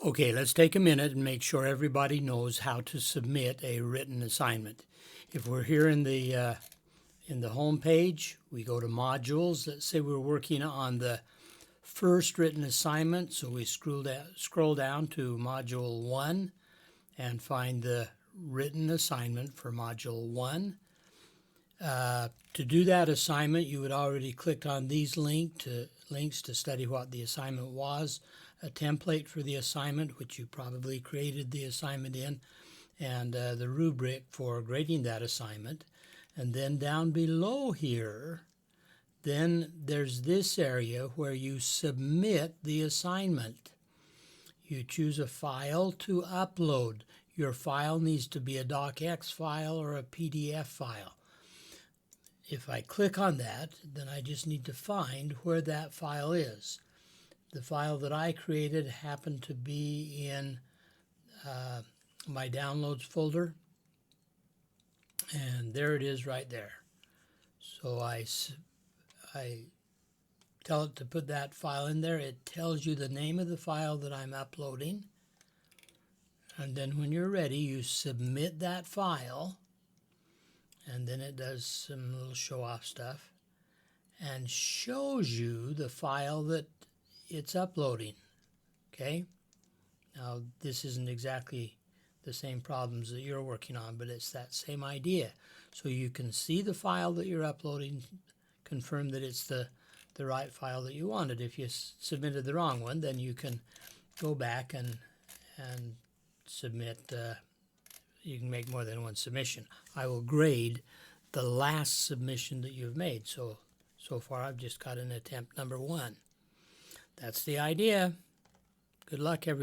Okay, let's take a minute and make sure everybody knows how to submit a written assignment. If we're here in the home page, we go to modules. Let's say we're working on the first written assignment, so we scroll down to module 1 and find the written assignment for module 1. To do that assignment, you would already clicked on these links to study what the assignment was, a template for the assignment, which you probably created the assignment in, and the rubric for grading that assignment. And then down below here, then there's this area where you submit the assignment. You choose a file to upload. Your file needs to be a docx file or a PDF file. If I click on that, then I just need to find where that file is. The file that I created happened to be in my downloads folder, and there it is right there. So I tell it to put that file in there. It tells you the name of the file that I'm uploading, and then when you're ready, you submit that file, and then it does some little show-off stuff and shows you the file that it's uploading. Okay? Now, this isn't exactly the same problems that you're working on, but it's that same idea. So you can see the file that you're uploading, confirm that it's the right file that you wanted. If you submitted the wrong one, then you can go back and submit. You can make more than one submission. I will grade the last submission that you've made. So far I've just got an attempt number 1. That's the idea. Good luck, everyone.